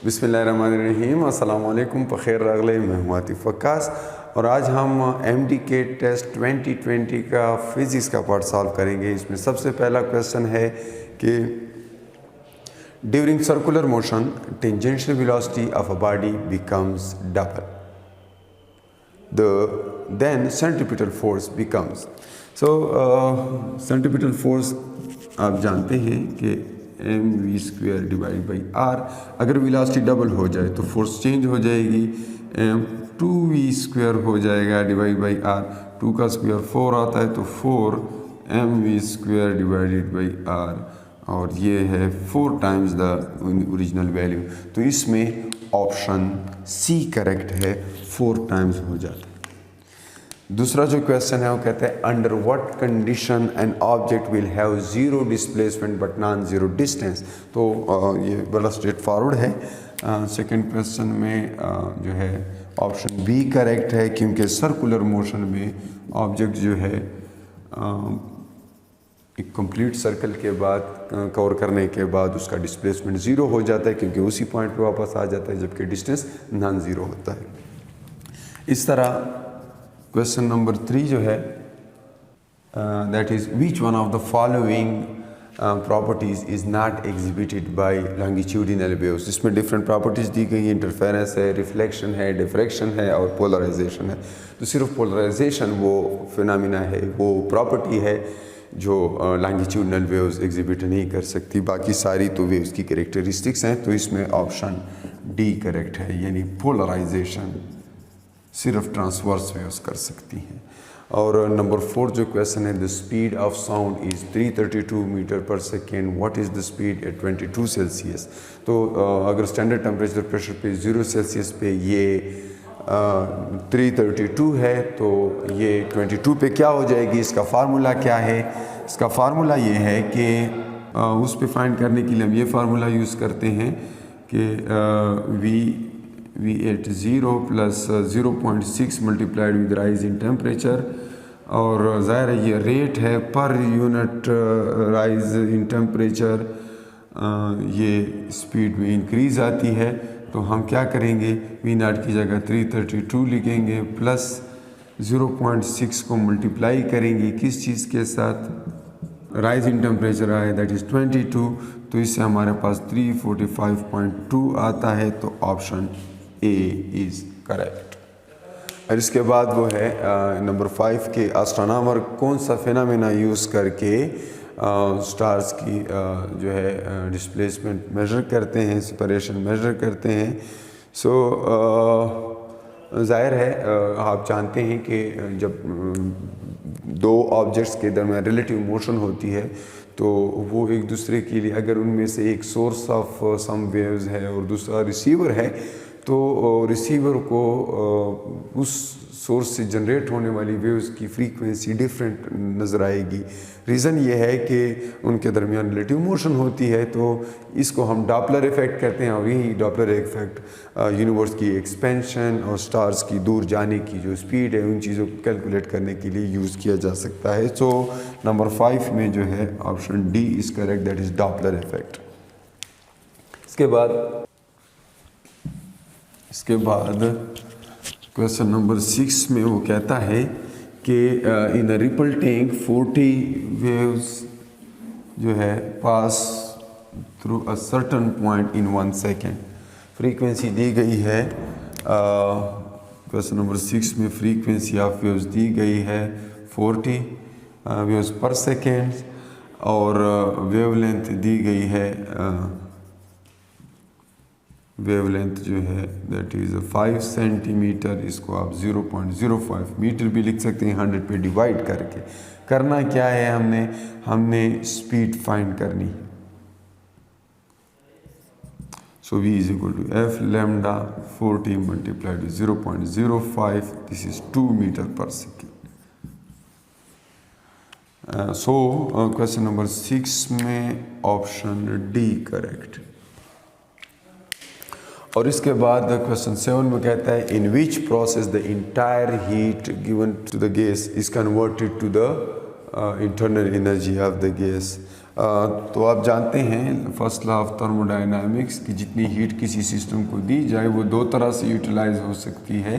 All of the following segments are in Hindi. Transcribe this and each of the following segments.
बिस्मिल्लाहिर्रहमानिर्रहीम, अस्सलाम वालेकुम, बख़ैर रगले। मैं हूँ आतिफ़ वक्कास और आज हम एमडीके टेस्ट 2020 का फिज़िक्स का पार्ट सॉल्व करेंगे। इसमें सबसे पहला क्वेश्चन है कि during circular motion tangential velocity of a body becomes double, then centripetal force becomes. Centripetal force आप जानते हैं कि mv² डिवाइड बाई r। अगर वेलोसिटी डबल हो जाए तो फोर्स चेंज हो जाएगी, 2v² हो जाएगा डिवाइड बाई r। 2 का स्क्वायर 4 आता है तो 4mv² डिवाइडेड बाई r, और ये है 4 टाइम्स द ओरिजिनल वैल्यू। तो इसमें ऑप्शन सी करेक्ट है, 4 टाइम्स हो जाता है। दूसरा जो क्वेश्चन है वो कहता है under what condition an object will have zero displacement but non zero distance. तो ये बड़ा स्ट्रेट फॉरवर्ड है। सेकंड क्वेश्चन में जो है ऑप्शन बी करेक्ट है, क्योंकि सर्कुलर मोशन में ऑब्जेक्ट जो है एक कंप्लीट सर्कल के बाद कवर करने के बाद उसका डिस्प्लेसमेंट ज़ीरो हो जाता है, क्योंकि उसी पॉइंट पे वापस आ जाता है, जबकि डिस्टेंस नॉन ज़ीरो होता है। इस तरह क्वेश्चन नंबर 3 जो है that is which one of the following properties is not exhibited by longitudinal waves. इसमें डिफरेंट प्रॉपर्टीज़ दी गई हैं, इंटरफेरेंस है, रिफ्लेक्शन है, डिफ्रैक्शन है और पोलराइजेशन है। तो सिर्फ पोलराइजेशन वो फिनोमिना है, वो प्रॉपर्टी है जो लॉन्गिट्यूडिनल वेव्स एग्जिबिट नहीं कर सकती। बाकी सारी तो वेव्स की कैरेक्टरिस्टिक्स हैं। तो इसमें ऑप्शन डी करेक्ट है, यानी पोलराइजेशन सिर्फ ट्रांसवर्स वेव्स कर सकती हैं। और नंबर 4 जो क्वेश्चन है, the speed of sound is 332 meter per second, what is the speed at 22 Celsius. तो अगर स्टैंडर्ड टेम्परेचर प्रेशर पे 0 सेल्सियस पे ये 332 है, तो ये 22 पे क्या हो जाएगी, इसका फार्मूला क्या है? इसका फार्मूला ये है कि उस पे फाइंड करने के लिए हम ये फार्मूला यूज़ करते हैं कि V80 plus 0.6 multiplied with rise in temperature, और ज़ाहिर है ये रेट है per unit rise in temperature, ये स्पीड में इंक्रीज़ आती है। तो हम क्या करेंगे, V0 की जगह 332 लिखेंगे, प्लस 0.6 को मल्टीप्लाई करेंगे किस चीज़ के साथ, राइज इन टेम्परेचर आए दैट इज़ 22, तो इससे हमारे पास 345.2 आता है। तो ऑप्शन ए इज़ करेक्ट। और इसके बाद वो है नंबर 5 के एस्ट्रोनॉमर कौन सा फिनोमेना यूज़ करके स्टार्स की जो है डिस्प्लेसमेंट मेजर करते हैं, सेपरेशन मेजर करते हैं। सो ज़ाहिर है आप जानते हैं कि जब दो ऑब्जेक्ट्स के दरमियान रिलेटिव मोशन होती है तो वो एक दूसरे के लिए, अगर उनमें से एक सोर्स ऑफ सम वेव्स है और दूसरा रिसीवर है, तो रिसीवर को उस सोर्स से जनरेट होने वाली वेव्स की फ्रीक्वेंसी डिफरेंट नज़र आएगी। रीज़न ये है कि उनके दरमियान रिलेटिव मोशन होती है। तो इसको हम डॉपलर इफ़ेक्ट कहते हैं, और यही डॉपलर इफ़ेक्ट यूनिवर्स की एक्सपेंशन और स्टार्स की दूर जाने की जो स्पीड है, उन चीज़ों को कैलकुलेट करने के लिए यूज़ किया जा सकता है। सो नंबर 5 में जो है option D is correct, that is Doppler effect. इसके बाद क्वेश्चन नंबर 6 में वो कहता है कि in a ripple tank 40 waves जो है pass through a certain point in 1 second. Frequency दी गई है, क्वेश्चन नंबर 6 में फ्रीक्वेंसी ऑफ वेव्स दी गई है 40 वेव्स पर सेकेंड, और वेवलेंथ दी गई है वेवलेंथ जो है दैट इज़ 5 सेंटीमीटर। इसको आप 0.05 मीटर भी लिख सकते हैं 100 पे डिवाइड करके। करना क्या है, हमने स्पीड फाइंड करनी है। So V is equal to F lambda 40 multiplied with 0.05, this is 2 metre per second. So question number 6 में ऑप्शन डी करेक्ट। और इसके बाद क्वेश्चन 7 में कहता है in which process the entire heat given to the gas is converted to the internal energy of the gas. तो आप जानते हैं फर्स्ट लॉ ऑफ थर्मोडायनामिक्स कि जितनी हीट किसी सिस्टम को दी जाए वो दो तरह से यूटिलाइज हो सकती है,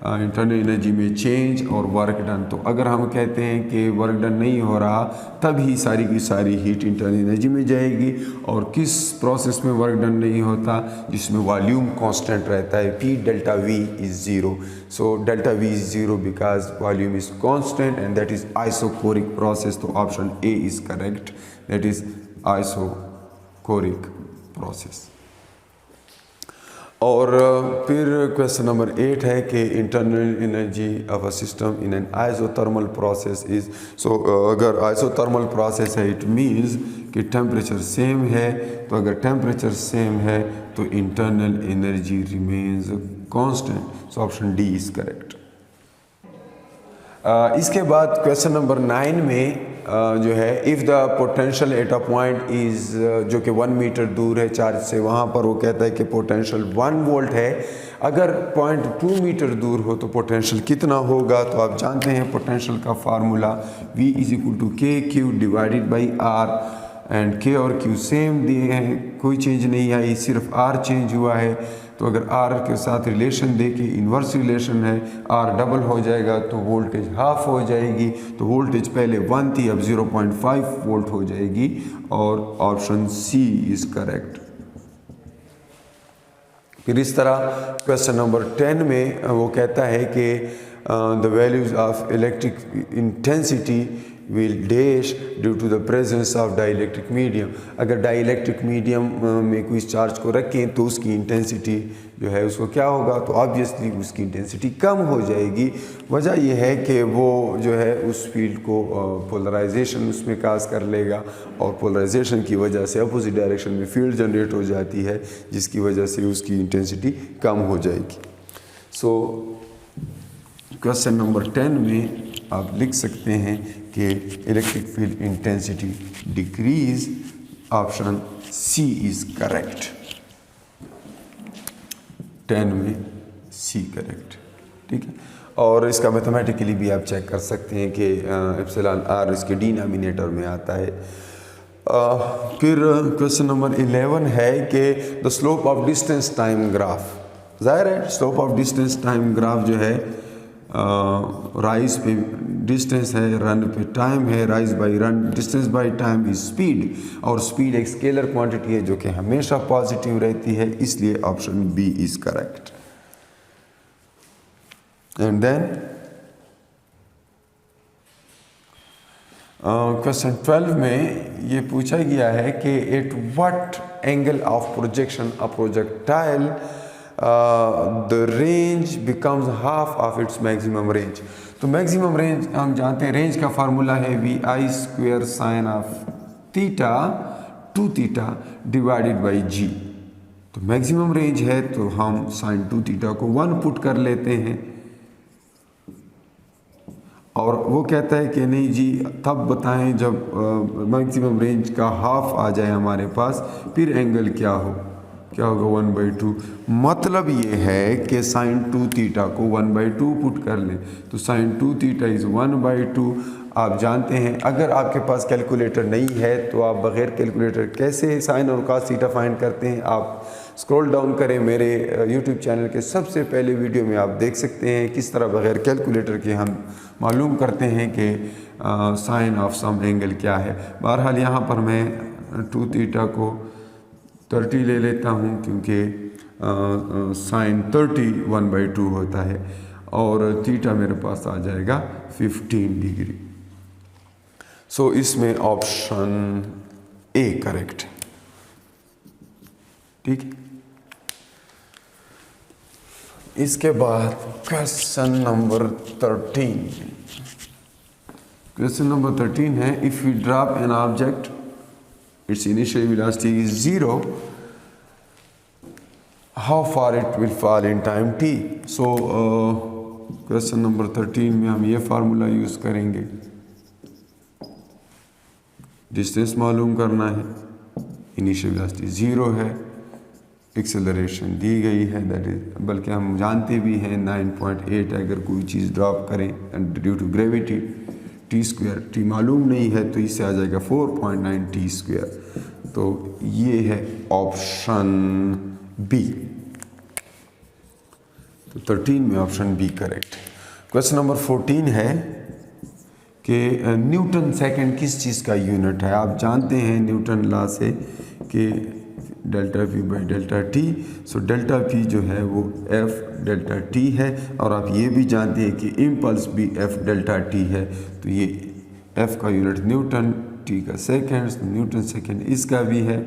इंटरनल एनर्जी में चेंज और वर्क डन। तो अगर हम कहते हैं कि वर्क डन नहीं हो रहा तब ही सारी की सारी हीट इंटरनल एनर्जी में जाएगी। और किस प्रोसेस में वर्क डन नहीं होता? जिसमें वॉल्यूम कांस्टेंट रहता है, P delta V is zero. So delta V is zero because volume is constant and that is isochoric process. तो option A is correct, that is isochoric process. और फिर क्वेश्चन नंबर 8 है कि internal energy of a system in an isothermal process is. So अगर आइसोथर्मल प्रोसेस है इट मीन्स कि टेम्परेचर सेम है। तो अगर टेम्परेचर सेम है तो internal energy remains constant. So option D is correct. इसके बाद क्वेश्चन नंबर 9 में जो है if the potential at a point is, जो कि 1 मीटर दूर है चार्ज से, वहाँ पर वो कहता है कि पोटेंशियल 1 वोल्ट है। अगर पॉइंट 2 मीटर दूर हो तो पोटेंशियल कितना होगा? तो आप जानते हैं पोटेंशियल का formula V is equal to K Q divided by R. And K और क्यू सेम दिए हैं, कोई चेंज नहीं आई, सिर्फ R चेंज हुआ है। तो अगर R के साथ रिलेशन दे के इन्वर्स रिलेशन है, R डबल हो जाएगा तो वोल्टेज हाफ हो जाएगी। तो वोल्टेज पहले 1 थी अब 0.5 वोल्ट हो जाएगी और ऑप्शन सी इज करेक्ट। फिर इस तरह क्वेश्चन नंबर 10 में वो कहता है कि the values of electric intensity will dash due to the presence of dielectric medium। अगर डाइलेक्ट्रिक मीडियम में कोई चार्ज को रखें तो उसकी इंटेंसिटी जो है उसको क्या होगा? तो ऑब्वियसली उसकी इंटेंसिटी कम हो जाएगी। वजह यह है कि वो जो है उस फील्ड को पोलराइजेशन उसमें काज कर लेगा और पोलराइजेशन की वजह से अपोजिट डायरेक्शन में फील्ड जनरेट हो जाती है जिसकी वजह से उसकी इंटेंसिटी कम हो जाएगी। सो क्वेश्चन नंबर 10 में आप लिख सकते हैं कि electric field intensity decrease, option C is correct. 10 में सी करेक्ट, ठीक है। और इसका मैथमेटिकली भी आप चेक कर सकते हैं कि एप्सिलॉन आर इसके डिनोमिनेटर में आता है। फिर क्वेश्चन नंबर 11 है कि the slope of distance time graph. जाहिर है slope of distance time graph जो है राइज पे डिस्टेंस है, रन पे टाइम है, rise by run, distance by time is speed. और स्पीड एक स्केलर क्वांटिटी है जो कि हमेशा पॉजिटिव रहती है, इसलिए option B is correct. And then question 12 में ये पूछा गया है कि at what angle of projection a projectile the range becomes half of its maximum range। तो मैक्सिमम रेंज हम जानते हैं, रेंज का फार्मूला है VI square sine of theta 2 theta divided by जी। तो मैक्सिमम रेंज है तो हम साइन 2 थीटा को 1 पुट कर लेते हैं और वो कहता है कि नहीं जी तब बताएं जब मैक्सिमम रेंज का हाफ आ जाए हमारे पास, फिर एंगल क्या होगा 1/2। मतलब ये है कि साइन 2 थीटा को 1/2 पुट कर लें तो साइन 2 थीटा इज़ 1/2। आप जानते हैं अगर आपके पास कैलकुलेटर नहीं है तो आप बग़ैर कैलकुलेटर कैसे साइन और कॉस थीटा फाइंड करते हैं? आप स्क्रॉल डाउन करें मेरे यूट्यूब चैनल के सबसे पहले वीडियो में आप देख सकते हैं किस तरह बग़ैर कैलकुलेटर के हम मालूम करते हैं कि साइन ऑफ सम एंगल क्या है। बहरहाल यहाँ पर मैं 2 थीटा को 30 ले लेता हूँ क्योंकि साइन 30 1/2 होता है और थीटा मेरे पास आ जाएगा 15 डिग्री। सो इसमें ऑप्शन ए करेक्ट, ठीक है। इसके बाद क्वेश्चन नंबर 13। क्वेश्चन नंबर 13 है if you drop an object its initial velocity is 0, how far it will fall in time t। so question number 13 में हम ये फार्मूला यूज़ करेंगे, डिस्टेंस मालूम करना है, इनिशियल वेलोसिटी 0 है, एक्सेलरेशन दी गई है दैट इज, बल्कि हम जानते भी हैं 9.8 अगर कोई चीज़ ड्रॉप करें due to gravity T square, T मालूम नहीं है तो इससे आ जाएगा 4.9 टी स्क्वायर। तो ये है ऑप्शन बी। तो 13 में option B correct. Question number 14 है कि न्यूटन सेकंड किस चीज़ का यूनिट है। आप जानते हैं न्यूटन लॉ से कि delta P by delta T. So delta P जो है वो एफ डेल्टा टी है, और आप ये भी जानते हैं कि इम्पल्स भी एफ डेल्टा टी है। तो ये एफ का यूनिट न्यूटन, टी का सेकेंड्स, न्यूटन सेकेंड इसका भी है,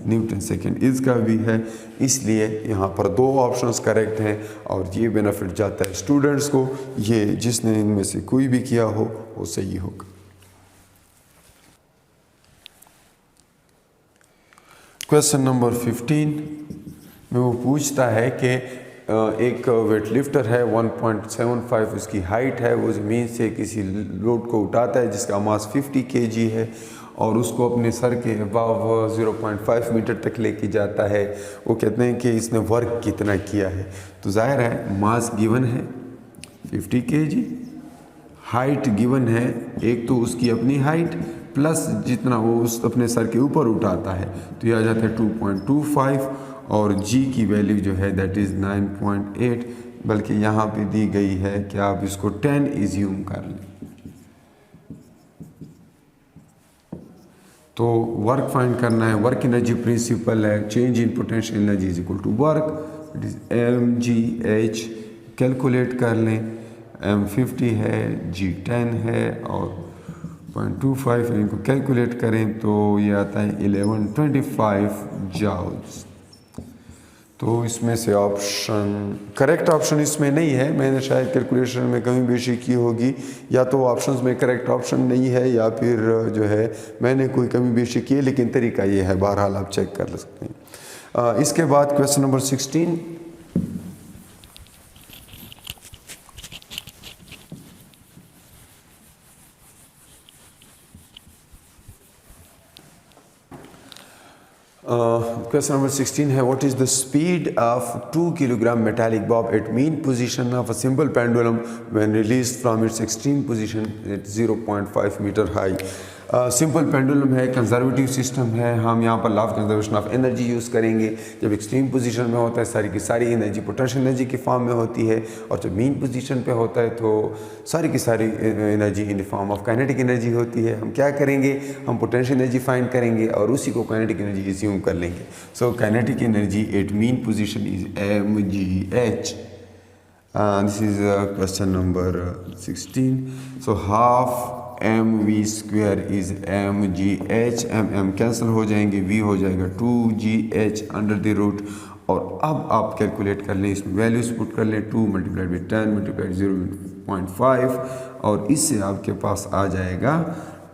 न्यूटन सेकेंड इसका भी है। इसलिए यहाँ पर दो ऑप्शंस करेक्ट हैं और ये बेनिफिट जाता है स्टूडेंट्स को। ये जिसने इनमें से कोई भी किया हो वो सही होगा। क्वेश्चन नंबर 15 में वो पूछता है कि एक वेट लिफ्टर है 1.75 उसकी हाइट है, वो ज़मीन से किसी लोड को उठाता है जिसका मास 50 kg है और उसको अपने सर के अबाव 0.5 मीटर तक लेके जाता है। वो कहते हैं कि इसने वर्क कितना किया है। तो जाहिर है मास गिवन है 50 kg, हाइट गिवन है, एक तो उसकी अपनी हाइट प्लस जितना वो उस अपने सर के ऊपर उठाता है, तो ये आ जाता है 2.25 और g की वैल्यू जो है दैट इज़ 9.8, बल्कि यहाँ पे दी गई है कि आप इसको 10 इज्यूम कर लें। तो वर्क फाइंड करना है, वर्क एनर्जी प्रिंसिपल है, change in potential energy is equal to work, it is mgh, calculate कर लें। m 50 है, g 10 है और 0.25 इनको कैलकुलेट करें तो ये आता है 1125 जूल्स। तो इसमें से ऑप्शन करेक्ट ऑप्शन इसमें नहीं है, मैंने शायद कैलकुलेशन में कमी बेशी की होगी, या तो ऑप्शंस में करेक्ट ऑप्शन नहीं है या फिर जो है मैंने कोई कमी बेशी की है, लेकिन तरीका ये है, बहरहाल आप चेक कर सकते हैं। इसके बाद क्वेश्चन नंबर 16 क्वेश्चन नंबर 16 है what is the speed of 2 kilogram metallic bob at mean position of a simple pendulum when released from its extreme position at 0.5 metre high. Simple pendulum है, कंजर्वेटिव सिस्टम है, हम यहाँ पर law of conservation of energy use करेंगे। जब एक्सट्रीम पोजीशन में होता है सारी की सारी एनर्जी पोटेंशियल एनर्जी के फॉर्म में होती है, और जब मीन पोजीशन पे होता है तो सारी की सारी energy in the form of kinetic energy होती है। हम क्या करेंगे, हम पोटेंशियल एनर्जी फाइंड करेंगे और उसी को काइनेटिक एनर्जी एज्यूम कर लेंगे। So kinetic energy at mean position is mgh। This is question number 16। So half mv square is mgh, m cancel हो जाएंगे, v हो जाएगा 2gh अंडर द रूट। और अब आप कैलकुलेट कर लें, इसमें वैल्यूज पुट कर लें, 2 मल्टीप्लाइड बाई 10 मल्टीप्लाइड 0.5 और इससे आपके पास आ जाएगा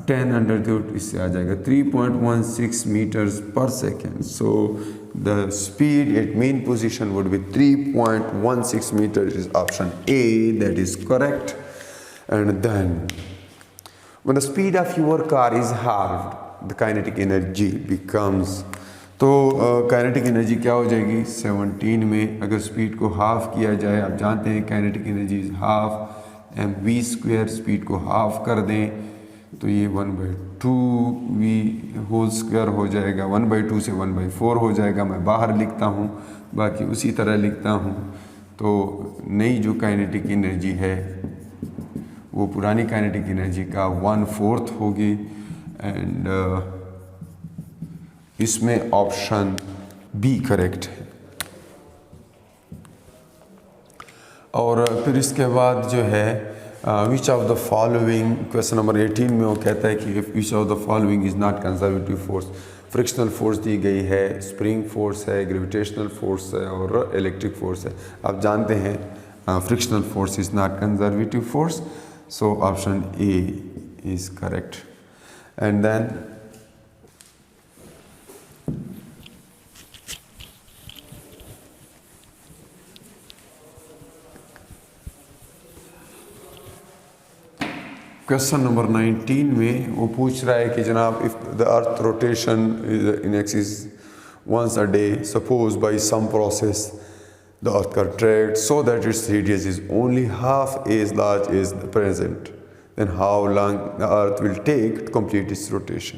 10 अंडर द रूट, इससे आ जाएगा 3.16 metres per second. So the speed at mean position would be 3.16 metre is option A, that is correct. And then when the speed of your car is halved, the kinetic energy becomes, तो काइनेटिक एनर्जी क्या हो जाएगी 17 में अगर स्पीड को हाफ किया जाए, आप जानते हैं kinetic energy is half mv square, speed को हाफ कर दें तो ये 1/2v होल स्क्वायर हो जाएगा, 1/2 से 1/4 हो जाएगा। मैं बाहर लिखता हूँ, बाकी उसी तरह लिखता हूँ। तो नई जो काइनेटिक एनर्जी है वो पुरानी काइनेटिक एनर्जी का 1/4 होगी। एंड इसमें ऑप्शन बी करेक्ट है। और फिर इसके बाद जो है which of the following, question number 18 में वो कहता है कि which of the following is not conservative force. Frictional force दी गई है, स्प्रिंग फोर्स है, ग्रेविटेशनल फोर्स है और इलेक्ट्रिक फोर्स है। आप जानते हैं frictional force is not conservative force, so option A is correct. And then question number 19 में वो पूछ रहा है कि जनाब if the earth rotation in axis once a day, suppose by some process the earth contracts so that its radius is only half as large as the present, then how long the earth will take to complete its rotation.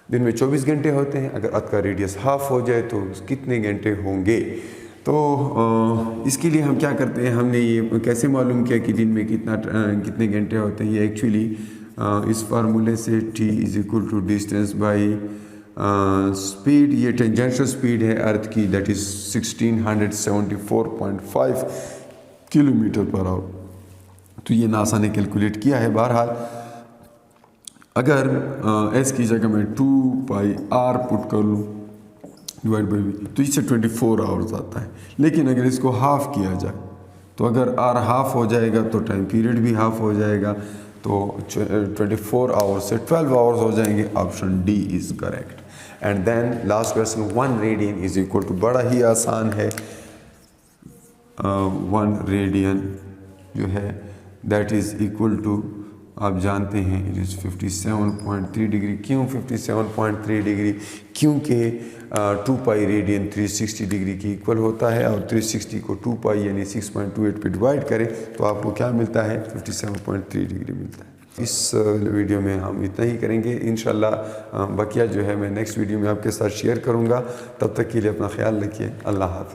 दिन में 24 घंटे होते हैं, अगर अर्थ का रेडियस हाफ हो जाए तो कितने घंटे होंगे। तो इसके लिए हम क्या करते हैं, हमने ये कैसे मालूम किया कि दिन में कितने घंटे होते हैं। ये एक्चुअली इस फार्मूले से t is equal to distance by speed, ये टेंजेंशियल स्पीड है अर्थ की, that is 1674.5 kilometre per hour. तो ये नासा ने कैलकुलेट किया है। बहरहाल अगर एस की जगह मैं 2πr पुट कर लूँ डिवाइड बाई वी, तो इससे 24 आवर्स आता है। लेकिन अगर इसको हाफ किया जाए तो अगर आर हाफ हो जाएगा तो टाइम पीरियड भी हाफ हो जाएगा, तो 24 आवर्स से 12 आवर्स हो जाएंगे। Option D is correct. And then last question, 1 radian is equal to, बड़ा ही आसान है, 1 रेडियन जो है दैट इज़ इक्वल टू, आप जानते हैं इट इज़ 57.3 डिग्री। क्यों 57.3 डिग्री? क्योंकि 2π रेडियन 360 डिग्री की इक्वल होता है, और 360 को 2π यानी 6.28 पे डिवाइड करें तो आपको क्या मिलता है, 57.3 डिग्री मिलता है। इस वीडियो में हम इतना ही करेंगे। इंशाल्लाह बकिया जो है मैं नेक्स्ट वीडियो में आपके साथ शेयर करूँगा। तब तक के लिए अपना ख्याल रखिए। अल्लाह हाफ़िज़।